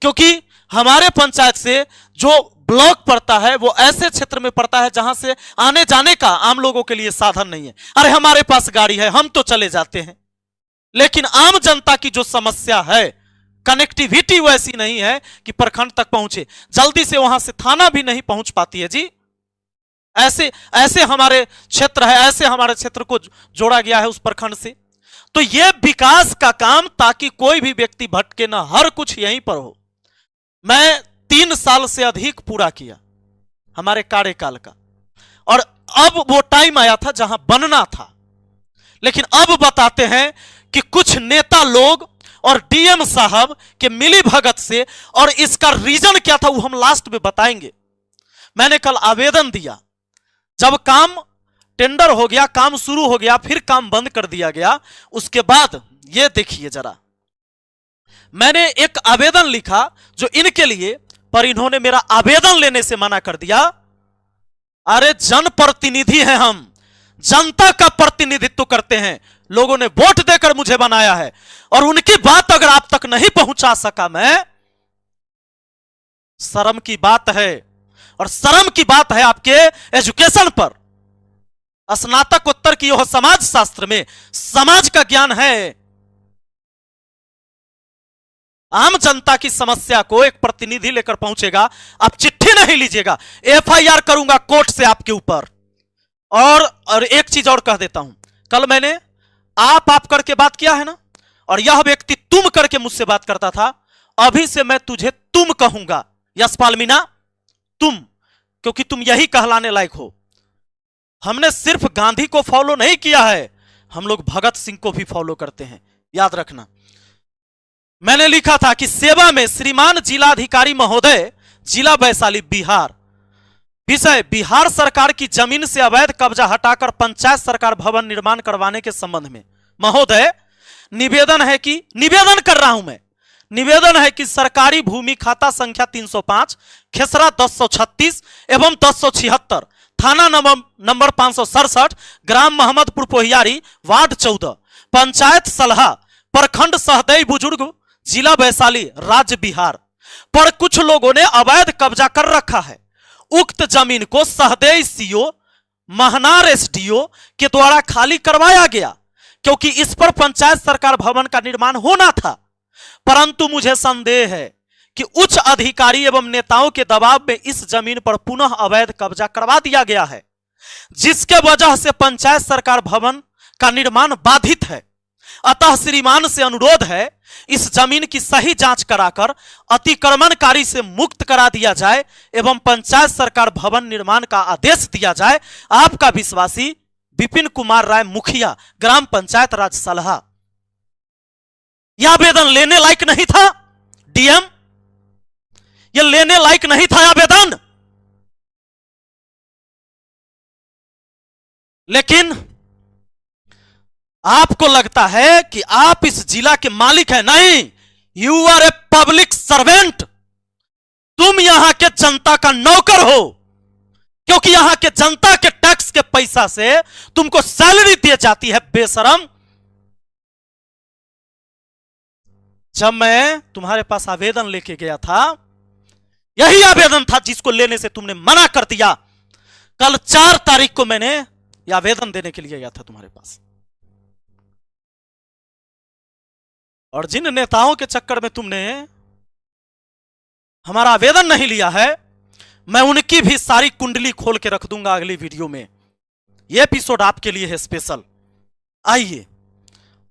क्योंकि हमारे पंचायत से जो ब्लॉक पड़ता है वो ऐसे क्षेत्र में पड़ता है जहां से आने जाने का आम लोगों के लिए साधन नहीं है। अरे हमारे पास गाड़ी है, हम तो चले जाते हैं, लेकिन आम जनता की जो समस्या है, कनेक्टिविटी वैसी नहीं है कि प्रखंड तक पहुंचे, जल्दी से वहां से थाना भी नहीं पहुंच पाती है जी। ऐसे ऐसे हमारे क्षेत्र है, ऐसे हमारे क्षेत्र को जोड़ा गया है उस प्रखंड से। तो यह विकास का काम, ताकि कोई भी व्यक्ति भटके ना, हर कुछ यहीं पर हो। मैं 3 साल से अधिक पूरा किया हमारे कार्यकाल का, और अब वो टाइम आया था जहां बनना था। लेकिन अब बताते हैं कि कुछ नेता लोग और डीएम साहब के मिली भगत से, और इसका रीजन क्या था वो हम लास्ट में बताएंगे। मैंने कल आवेदन दिया, जब काम टेंडर हो गया, काम शुरू हो गया, फिर काम बंद कर दिया गया। उसके बाद ये देखिए जरा, मैंने एक आवेदन लिखा जो इनके लिए, पर इन्होंने मेरा आवेदन लेने से मना कर दिया। अरे जनप्रतिनिधि हैं हम, जनता का प्रतिनिधित्व करते हैं, लोगों ने वोट देकर मुझे बनाया है, और उनकी बात अगर आप तक नहीं पहुंचा सका मैं, शर्म की बात है। और शर्म की बात है आपके एजुकेशन पर। स्नातकोत्तर की यह समाज शास्त्र में समाज का ज्ञान है। आम जनता की समस्या को एक प्रतिनिधि लेकर पहुंचेगा, आप चिट्ठी नहीं लीजिएगा, एफआईआर करूंगा कोर्ट से आपके ऊपर। और एक चीज और कह देता हूं, कल मैंने आप करके बात किया है ना, और यह व्यक्ति तुम करके मुझसे बात करता था, अभी से मैं तुझे तुम कहूंगा, यशपाल मीणा, तुम, क्योंकि तुम यही कहलाने लायक हो। हमने सिर्फ गांधी को फॉलो नहीं किया है, हम लोग भगत सिंह को भी फॉलो करते हैं, याद रखना। मैंने लिखा था कि सेवा में श्रीमान जिलाधिकारी महोदय, जिला वैशाली बिहार। विषय, बिहार सरकार की जमीन से अवैध कब्जा हटाकर पंचायत सरकार भवन निर्माण करवाने के संबंध में महोदय निवेदन है कि, निवेदन कर रहा हूं मैं, निवेदन है कि सरकारी भूमि खाता संख्या 305, खेसरा 1036 एवं 1076, थाना नंबर 567, ग्राम मोहम्मदपुर पोहियारी, वार्ड 14, पंचायत सलहा, प्रखंड सहदेई बुजुर्ग, जिला वैशाली, राज्य बिहार पर कुछ लोगों ने अवैध कब्जा कर रखा है। उक्त जमीन को सहदेई सीओ, महनार एसडीओ के द्वारा खाली करवाया गया, क्योंकि इस पर पंचायत सरकार भवन का निर्माण होना था। परंतु मुझे संदेह है कि उच्च अधिकारी एवं नेताओं के दबाव में इस जमीन पर पुनः अवैध कब्जा करवा दिया गया है, जिसके वजह से पंचायत सरकार भवन का निर्माण बाधित है। अतः श्रीमान से अनुरोध है, इस जमीन की सही जांच कराकर अतिक्रमणकारी से मुक्त करा दिया जाए एवं पंचायत सरकार भवन निर्माण का आदेश दिया जाए। आपका विश्वासी विपिन कुमार राय, मुखिया, ग्राम पंचायत राज सलहा। यह आवेदन लेने लायक नहीं था डीएम, यह लेने लायक नहीं था आवेदन, लेकिन आपको लगता है कि आप इस जिला के मालिक हैं। नहीं, you are a public servant. तुम यहां के जनता का नौकर हो, क्योंकि यहां के जनता के टैक्स के पैसा से तुमको सैलरी दी जाती है, बेशरम। जब मैं तुम्हारे पास आवेदन लेके गया था, यही आवेदन था जिसको लेने से तुमने मना कर दिया। कल 4 तारीख को मैंने यह आवेदन देने के लिए गया था तुम्हारे पास, और जिन नेताओं के चक्कर में तुमने हमारा आवेदन नहीं लिया है, मैं उनकी भी सारी कुंडली खोल के रख दूंगा अगली वीडियो में। यह एपिसोड आपके लिए है स्पेशल। आइए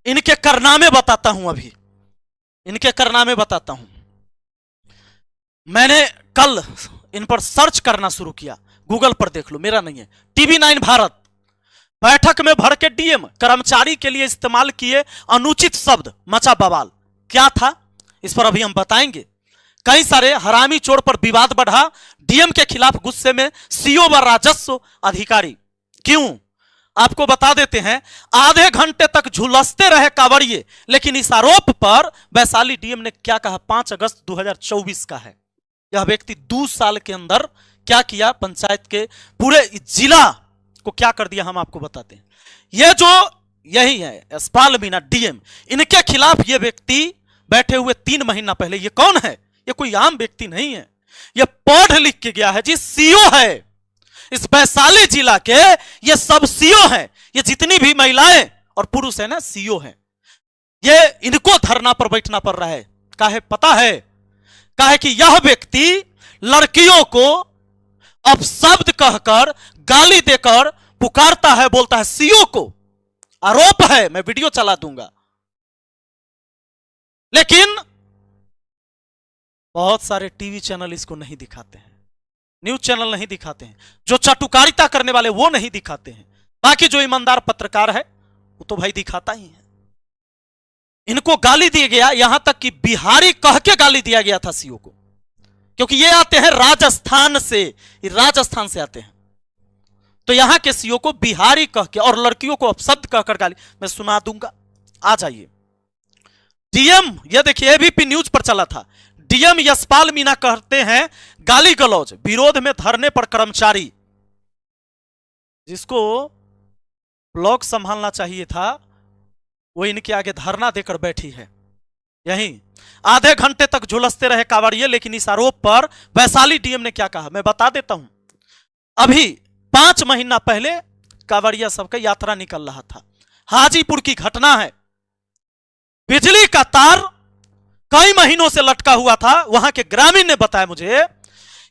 इनके कारनामे बताता हूं, अभी इनके कारनामे बताता हूं। मैंने कल इन पर सर्च करना शुरू किया, गूगल पर देख लो, मेरा नहीं है। TV9 भारत, बैठक में भर के डीएम कर्मचारी के लिए इस्तेमाल किए अनुचित शब्द, मचा बवाल। क्या था इस पर अभी हम बताएंगे। कई सारे हरामी चोर पर विवाद बढ़ा, डीएम के खिलाफ गुस्से में सीओ व राजस्व अधिकारी। क्यों, आपको बता देते हैं। आधे घंटे तक झुलसते रहे कांवड़िए, लेकिन इस आरोप पर वैशाली डीएम ने क्या कहा, 5 अगस्त 2024 का है। यह व्यक्ति 2 साल के अंदर क्या किया, पंचायत के पूरे जिला को क्या कर दिया, हम आपको बताते हैं। ये जो यही है यशपाल मीणा डीएम, इनके खिलाफ ये व्यक्ति बैठे हुए 3 महीना पहले, ये कौन है, ये कोई आम व्यक्ति नहीं है, ये पढ़ लिख के गया है जी, सीओ है इस वैशाली जिला के। ये सब सीओ है, ये जितनी भी महिलाएं और पुरुष है ना, सीओ है। ये इनको धरना पर बैठना पड़ रहा है। काहे पता है? काहे कि यह व्यक्ति लड़कियों को अपशब्द कहकर, गाली देकर पुकारता है, बोलता है सीओ को। आरोप है, मैं वीडियो चला दूंगा। लेकिन बहुत सारे टीवी चैनल इसको नहीं दिखाते हैं, न्यूज चैनल नहीं दिखाते हैं, जो चटुकारिता करने वाले वो नहीं दिखाते हैं। बाकी जो ईमानदार पत्रकार है वो तो भाई दिखाता ही है। इनको गाली दिया गया, यहां तक कि बिहारी कह के गाली दिया गया था सीओ को, क्योंकि ये आते हैं राजस्थान से, राजस्थान से आते हैं। तो यहां के सीओ को बिहारी कह के और लड़कियों को अपशब्द कहकर गाली, मैं सुना दूंगा, आ जाइए। डीएम, ये देखिए एबीपी न्यूज पर चला था, डीएम यशपाल मीणा कहते हैं गाली गलौज, विरोध में धरने पर कर्मचारी। जिसको ब्लॉक संभालना चाहिए था वो इनके आगे धरना देकर बैठी है। यहीं आधे घंटे तक झुलसते रहे कांवड़िए, लेकिन इस आरोप पर वैशाली डीएम ने क्या कहा मैं बता देता हूं। अभी 5 महीना पहले कांवड़िया सबका यात्रा निकल रहा था, हाजीपुर की घटना है। बिजली का तार कई महीनों से लटका हुआ था। वहां के ग्रामीण ने बताया मुझे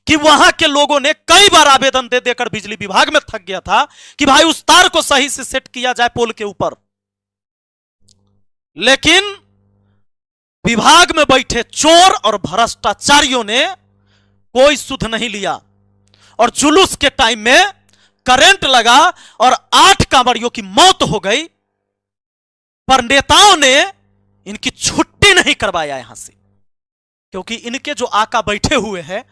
कि वहां के लोगों ने कई बार आवेदन दे देकर बिजली विभाग में थक गया था कि भाई उस तार को सही से सेट किया जाए पोल के ऊपर, लेकिन विभाग में बैठे चोर और भ्रष्टाचारियों ने कोई सुध नहीं लिया और जुलूस के टाइम में करंट लगा और 8 कांवड़ियों की मौत हो गई। पर नेताओं ने इनकी छुट्टी नहीं करवाया यहां से, क्योंकि इनके जो आका बैठे हुए हैं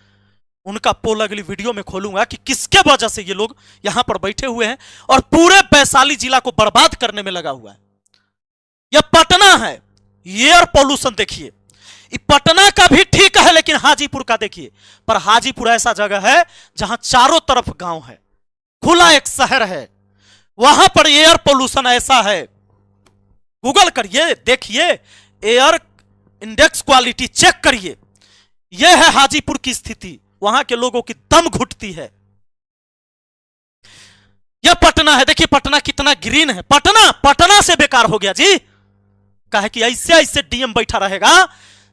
उनका पोल अगली वीडियो में खोलूंगा कि किसके वजह से ये लोग यहां पर बैठे हुए हैं और पूरे वैशाली जिला को बर्बाद करने में लगा हुआ है। यह पटना है, एयर पोल्यूशन देखिए, पटना का भी ठीक है, लेकिन हाजीपुर का देखिए। पर हाजीपुर ऐसा जगह है जहां चारों तरफ गांव है, खुला एक शहर है, वहां पर एयर पोल्यूशन ऐसा है। गूगल करिए, देखिए, एयर इंडेक्स क्वालिटी चेक करिए। यह है हाजीपुर की स्थिति, वहां के लोगों की दम घुटती है। यह पटना है, देखिए पटना कितना ग्रीन है। पटना से बेकार हो गया जी। कहे कि ऐसे ऐसे डीएम बैठा रहेगा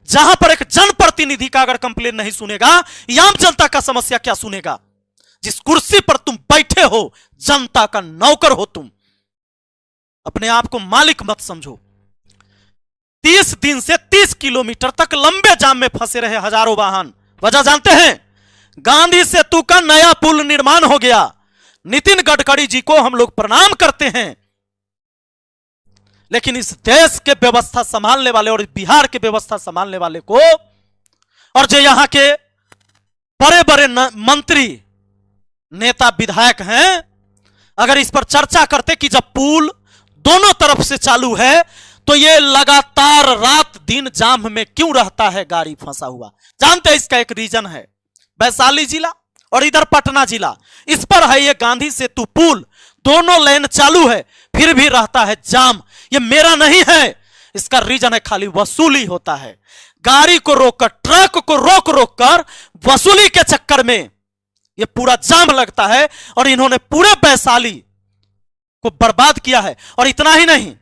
जहां पर एक जनप्रतिनिधि का अगर कंप्लेन नहीं सुनेगा, आम जनता का समस्या क्या सुनेगा? जिस कुर्सी पर तुम बैठे हो, जनता का नौकर हो तुम, अपने आप को मालिक मत समझो। 30 दिन से 30 किलोमीटर तक लंबे जाम में फंसे रहे हजारों वाहन। वजह जानते हैं? गांधी सेतु का नया पुल निर्माण हो गया। नितिन गडकरी जी को हम लोग प्रणाम करते हैं, लेकिन इस देश के व्यवस्था संभालने वाले और बिहार के व्यवस्था संभालने वाले को, और जो यहां के बड़े बड़े मंत्री, नेता, विधायक हैं, अगर इस पर चर्चा करते कि जब पुल दोनों तरफ से चालू है तो ये लगातार रात दिन जाम में क्यों रहता है गाड़ी फंसा हुआ? जानते हैं इसका एक रीजन है, वैशाली जिला और इधर पटना जिला, इस पर है ये गांधी सेतु पुल, दोनों लेन चालू है फिर भी रहता है जाम। ये मेरा नहीं है, इसका रीजन है खाली वसूली होता है। गाड़ी को रोककर, ट्रक को रोक रोक कर वसूली के चक्कर में ये पूरा जाम लगता है और इन्होंने पूरे वैशाली को बर्बाद किया है। और इतना ही नहीं,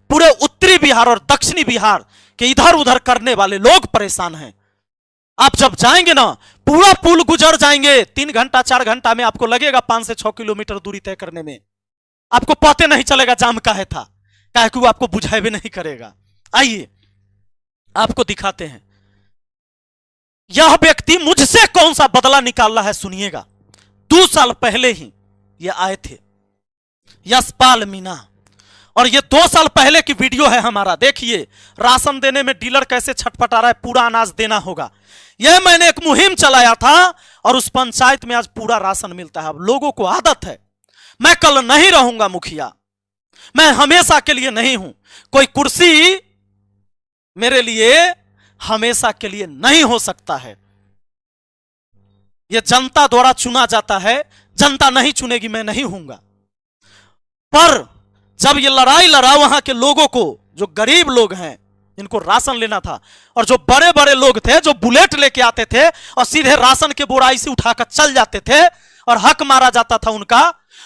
पूरे उत्तरी बिहार और दक्षिणी बिहार के इधर उधर करने वाले लोग परेशान हैं। आप जब जाएंगे ना, पूरा पुल गुजर जाएंगे, 3 घंटा 4 घंटा में आपको लगेगा 5 से 6 किलोमीटर दूरी तय करने में। आपको पता नहीं चलेगा जाम काहे था, काहे कि वो आपको बुझाए भी नहीं करेगा। आइए आपको दिखाते हैं यह व्यक्ति मुझसे कौन सा बदला निकाल रहा है, सुनिएगा। 2 साल पहले ही ये आए थे यशपाल मीणा, और ये 2 साल पहले की वीडियो है हमारा। देखिए राशन देने में डीलर कैसे छटपटा रहा है, पूरा अनाज देना होगा। यह मैंने एक मुहिम चलाया था और उस पंचायत में आज पूरा राशन मिलता है। अब लोगों को आदत है, मैं कल नहीं रहूंगा मुखिया, मैं हमेशा के लिए नहीं हूं, कोई कुर्सी मेरे लिए हमेशा के लिए नहीं हो सकता है। यह जनता द्वारा चुना जाता है, जनता नहीं चुनेगी, मैं नहीं हूंगा। पर जब ये लड़ाई लड़ा वहां के लोगों को, जो गरीब लोग हैं इनको राशन लेना था, और जो बड़े बड़े लोग थे जो बुलेट लेके आते थे और सीधे राशन के बोरा इसे उठाकर चल जाते थे और हक मारा जाता था उनका,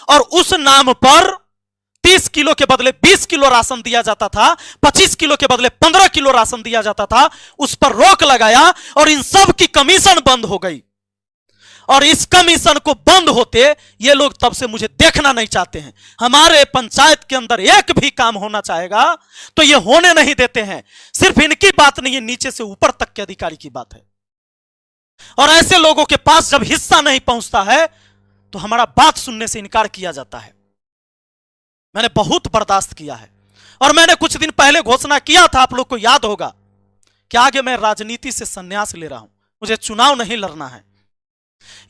और उस नाम पर 30 किलो के बदले 20 किलो राशन दिया जाता था, 25 किलो के बदले 15 किलो राशन दिया जाता था, उस पर रोक लगाया और इन सब की कमीशन बंद हो गई। और इस कमीशन को बंद होते ये लोग तब से मुझे देखना नहीं चाहते हैं। हमारे पंचायत के अंदर एक भी काम होना चाहेगा तो ये होने नहीं देते हैं। सिर्फ इनकी बात नहीं है, नीचे से ऊपर तक के अधिकारी की बात है। और ऐसे लोगों के पास जब हिस्सा नहीं पहुंचता है तो हमारा बात सुनने से इनकार किया जाता है। मैंने बहुत बर्दाश्त किया है और मैंने कुछ दिन पहले घोषणा किया था, आप लोग को याद होगा, कि आगे मैं राजनीति से संन्यास ले रहा हूं, मुझे चुनाव नहीं लड़ना है।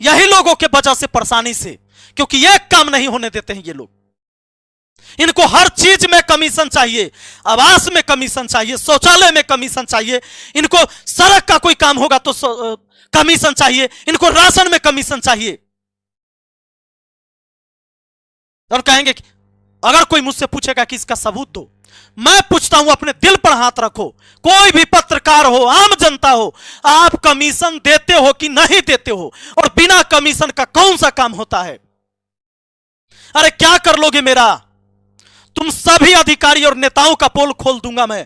यही लोगों के वजह से, परेशानी से, क्योंकि ये काम नहीं होने देते हैं ये लोग। इनको हर चीज में कमीशन चाहिए, आवास में कमीशन चाहिए, शौचालय में कमीशन चाहिए, इनको सड़क का कोई काम होगा तो कमीशन चाहिए, इनको राशन में कमीशन चाहिए। और कहेंगे कि अगर कोई मुझसे पूछेगा कि इसका सबूत दो, मैं पूछता हूं अपने दिल पर हाथ रखो, कोई भी पत्रकार हो, आम जनता हो, आप कमीशन देते हो कि नहीं देते हो? और बिना कमीशन का कौन सा काम होता है? अरे क्या कर लोगे मेरा? तुम सभी अधिकारी और नेताओं का पोल खोल दूंगा मैं,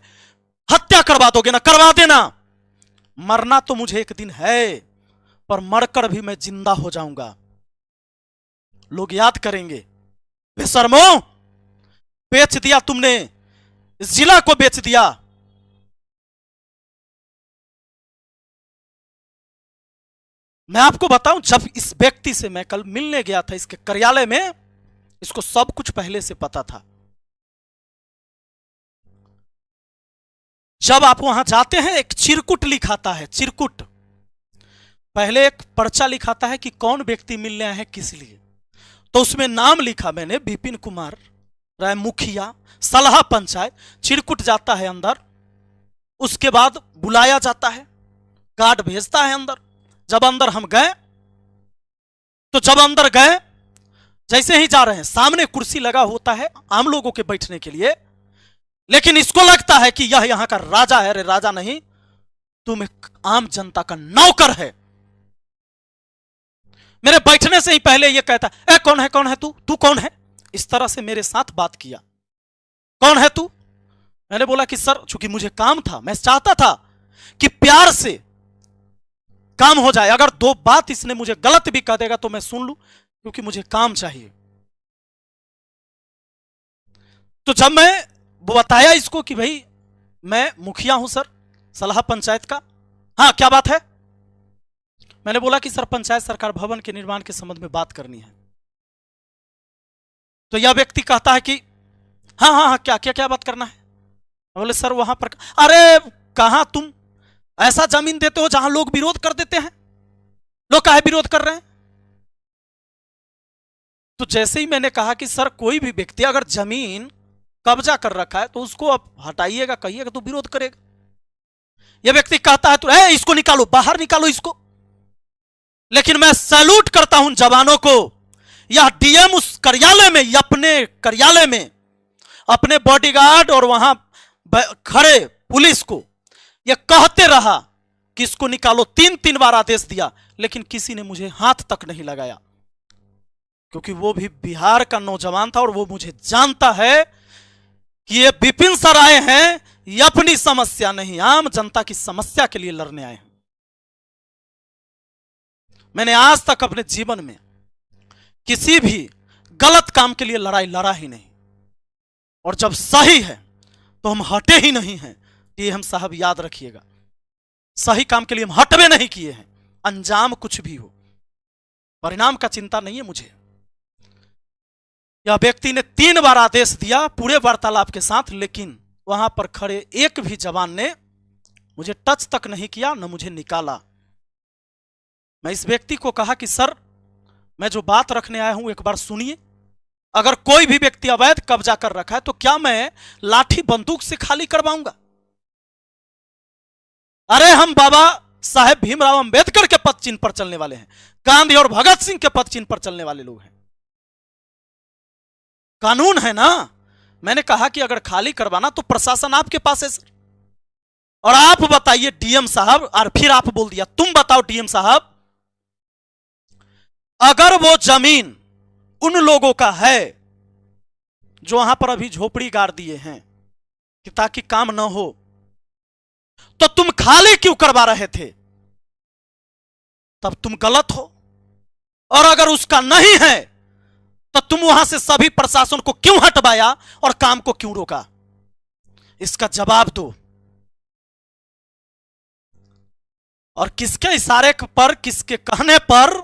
हत्या करवा दोगे ना? करवा देना। मरना तो मुझे एक दिन है, पर मरकर भी मैं जिंदा हो जाऊंगा। लोग याद करेंगे, बेशर्मो, बेच दिया तुमने, इस जिला को बेच दिया। मैं आपको बताऊं, जब इस व्यक्ति से मैं कल मिलने गया था इसके कार्यालय में, इसको सब कुछ पहले से पता था। जब आप वहां जाते हैं, एक चिरकुट लिखाता है, चिरकुट, पहले एक पर्चा लिखाता है कि कौन व्यक्ति मिलने आए हैं, किस लिए। तो उसमें नाम लिखा मैंने, विपिन कुमार राय, मुखिया, सलाह पंचायत। चिरकुट जाता है अंदर, उसके बाद बुलाया जाता है, गार्ड भेजता है अंदर। जब अंदर हम गए, तो जब अंदर गए, जैसे ही जा रहे हैं, सामने कुर्सी लगा होता है आम लोगों के बैठने के लिए, लेकिन इसको लगता है कि यह यहां का राजा है। अरे राजा नहीं, तुम एक आम जनता का नौकर है। मेरे बैठने से ही पहले यह कहता है, कौन है, कौन है तू, तू कौन है? इस तरह से मेरे साथ बात किया, कौन है तू? मैंने बोला कि सर, चूंकि मुझे काम था, मैं चाहता था कि प्यार से काम हो जाए। अगर दो बात इसने मुझे गलत भी कह देगा तो मैं सुन लूं, क्योंकि मुझे काम चाहिए। तो जब मैं बताया इसको कि भाई मैं मुखिया हूं सर, सलाह पंचायत का, हाँ क्या बात है? मैंने बोला कि सर, पंचायत सरकार भवन के निर्माण के संबंध में बात करनी है। तो यह व्यक्ति कहता है कि हाँ हाँ हाँ, क्या क्या क्या बात करना है? बोले सर वहां पर, अरे कहां तुम ऐसा जमीन देते हो जहां लोग विरोध कर देते हैं? लोग काहे विरोध कर रहे हैं? तो जैसे ही मैंने कहा कि सर, कोई भी व्यक्ति अगर जमीन कब्जा कर रखा है तो उसको अब हटाइएगा, कहिएगा तो विरोध करेगा। यह व्यक्ति कहता है तो इसको निकालो, बाहर निकालो इसको। लेकिन मैं सैल्यूट करता हूं जवानों को। यह डीएम उस कार्यालय में, अपने कार्यालय में अपने बॉडीगार्ड और वहां खड़े पुलिस को यह कहते रहा कि इसको निकालो। 3 बार आदेश दिया, लेकिन किसी ने मुझे हाथ तक नहीं लगाया, क्योंकि वो भी बिहार का नौजवान था और वो मुझे जानता है कि ये विपिन सर आए हैं, ये अपनी समस्या नहीं, आम जनता की समस्या के लिए लड़ने आए हैं। मैंने आज तक अपने जीवन में किसी भी गलत काम के लिए लड़ाई लड़ा ही नहीं, और जब सही है तो हम हटे ही नहीं हैं। ये हम साहब याद रखिएगा, सही काम के लिए हम हटवे नहीं किए हैं। अंजाम कुछ भी हो, परिणाम का चिंता नहीं है मुझे। यह व्यक्ति ने 3 बार आदेश दिया पूरे वार्तालाप के साथ, लेकिन वहां पर खड़े एक भी जवान ने मुझे टच तक नहीं किया, न मुझे निकाला। मैं इस व्यक्ति को कहा कि सर, मैं जो बात रखने आया हूं एक बार सुनिए। अगर कोई भी व्यक्ति अवैध कब्जा कर रखा है तो क्या मैं लाठी बंदूक से खाली करवाऊंगा? अरे हम बाबा साहेब भीमराव अंबेडकर के पद चिन्ह पर चलने वाले हैं, गांधी और भगत सिंह के पद चिन्ह पर चलने वाले लोग हैं। कानून है ना। मैंने कहा कि अगर खाली करवाना तो प्रशासन आपके पास है सर। और आप बताइए डीएम साहब, और फिर आप बोल दिया, तुम बताओ डीएम साहब, अगर वो जमीन उन लोगों का है जो वहां पर अभी झोपड़ी गाड़ दिए हैं कि ताकि काम ना हो, तो तुम खाली क्यों करवा रहे थे? तब तुम गलत हो। और अगर उसका नहीं है तो तुम वहां से सभी प्रशासन को क्यों हटवाया और काम को क्यों रोका? इसका जवाब दो। और किसके इशारे पर, किसके कहने पर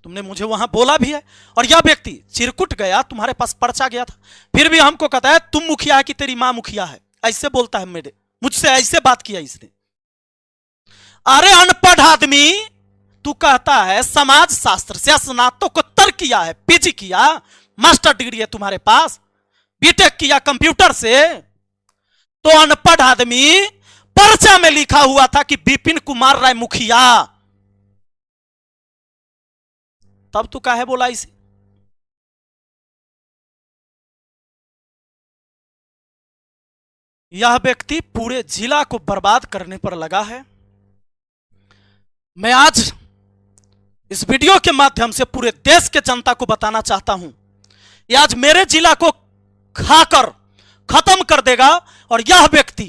तुमने मुझे वहां बोला भी है? और यह व्यक्ति चिरकुट गया, तुम्हारे पास पर्चा गया था, फिर भी हमको कहता है तुम मुखिया है कि तेरी मां मुखिया है, ऐसे बोलता है। मेरे मुझसे ऐसे बात किया इसने। अरे अनपढ़ आदमी, तू कहता है समाज शास्त्र से स्नातकोत्तर किया है, पीजी किया, मास्टर डिग्री है तुम्हारे पास, बीटेक किया कंप्यूटर से, तो अनपढ़ आदमी, पर्चा में लिखा हुआ था कि विपिन कुमार राय मुखिया, तब तू काहे बोला इसे? यह व्यक्ति पूरे जिला को बर्बाद करने पर लगा है। मैं आज इस वीडियो के माध्यम से पूरे देश के जनता को बताना चाहता हूं, यह आज मेरे जिला को खाकर खत्म कर देगा। और यह व्यक्ति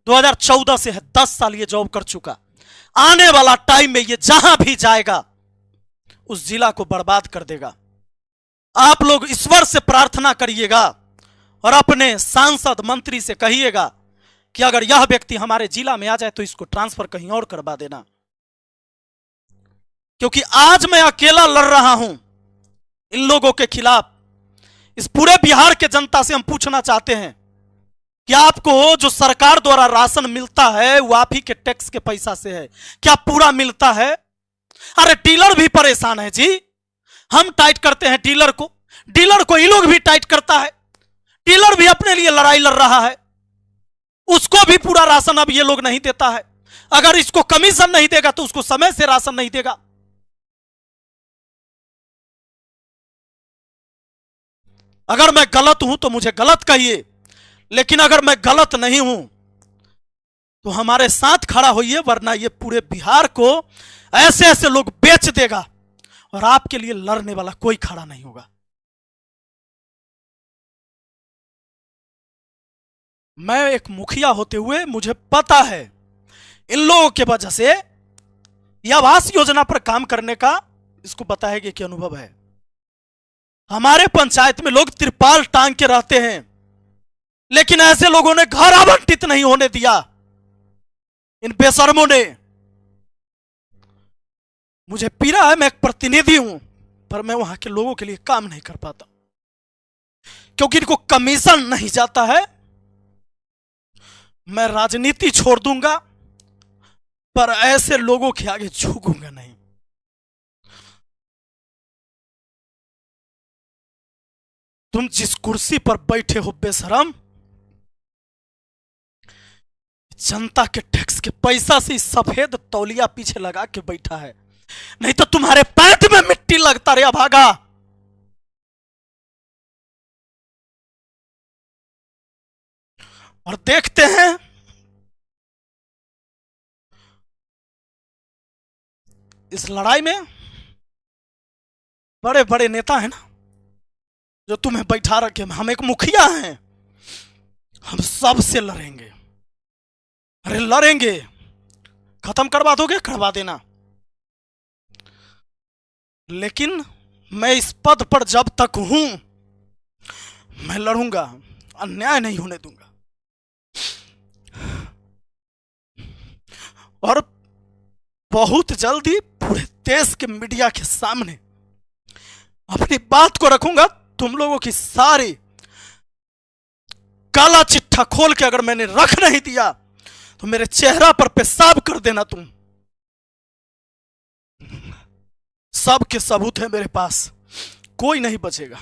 2014 से है, 10 साल ये जॉब कर चुका। आने वाला टाइम में ये जहां भी जाएगा उस जिला को बर्बाद कर देगा। आप लोग ईश्वर से प्रार्थना करिएगा और अपने सांसद मंत्री से कहिएगा कि अगर यह व्यक्ति हमारे जिला में आ जाए तो इसको ट्रांसफर कहीं और करवा देना। क्योंकि आज मैं अकेला लड़ रहा हूं इन लोगों के खिलाफ। इस पूरे बिहार के जनता से हम पूछना चाहते हैं कि आपको जो सरकार द्वारा राशन मिलता है वो आप ही के टैक्स के पैसा से है, क्या पूरा मिलता है? अरे डीलर भी परेशान है जी, हम टाइट करते हैं डीलर को ये लोग भी टाइट करता है। डीलर भी अपने लिए लड़ाई लड़ रहा है, उसको भी पूरा राशन अब ये लोग नहीं देता है। अगर इसको कमीशन नहीं देगा तो उसको समय से राशन नहीं देगा। अगर मैं गलत हूं तो मुझे गलत कहिए, लेकिन अगर मैं गलत नहीं हूं तो हमारे साथ खड़ा होइए, वरना ये पूरे बिहार को ऐसे ऐसे लोग बेच देगा और आपके लिए लड़ने वाला कोई खड़ा नहीं होगा। मैं एक मुखिया होते हुए मुझे पता है इन लोगों के वजह से यह आवास योजना पर काम करने का इसको बताएगा कि अनुभव है। हमारे पंचायत में लोग त्रिपाल टांग के रहते हैं, लेकिन ऐसे लोगों ने घर आवंटित नहीं होने दिया। इन बेशर्मों ने मुझे पीड़ा है, मैं एक प्रतिनिधि हूं, पर मैं वहां के लोगों के लिए काम नहीं कर पाता क्योंकि इनको कमीशन नहीं जाता है। मैं राजनीति छोड़ दूंगा पर ऐसे लोगों के आगे झुकूंगा नहीं। तुम जिस कुर्सी पर बैठे हो बेशरम, जनता के टैक्स के पैसा से सफेद तौलिया पीछे लगा के बैठा है, नहीं तो तुम्हारे पैंट में मिट्टी लगता रे अभागा। और देखते हैं इस लड़ाई में बड़े बड़े नेता हैं ना जो तुम्हें बैठा रखे। हम एक मुखिया हैं, हम सबसे लड़ेंगे। अरे लड़ेंगे, खत्म करवा दोगे करवा देना, लेकिन मैं इस पद पर जब तक हूं मैं लड़ूंगा, अन्याय नहीं होने दूंगा। और बहुत जल्दी पूरे देश के मीडिया के सामने अपनी बात को रखूंगा। तुम लोगों की सारी काला चिट्ठा खोल के अगर मैंने रख नहीं दिया तो मेरे चेहरा पर पेशाब कर देना तुम। सब के सबूत है मेरे पास, कोई नहीं बचेगा।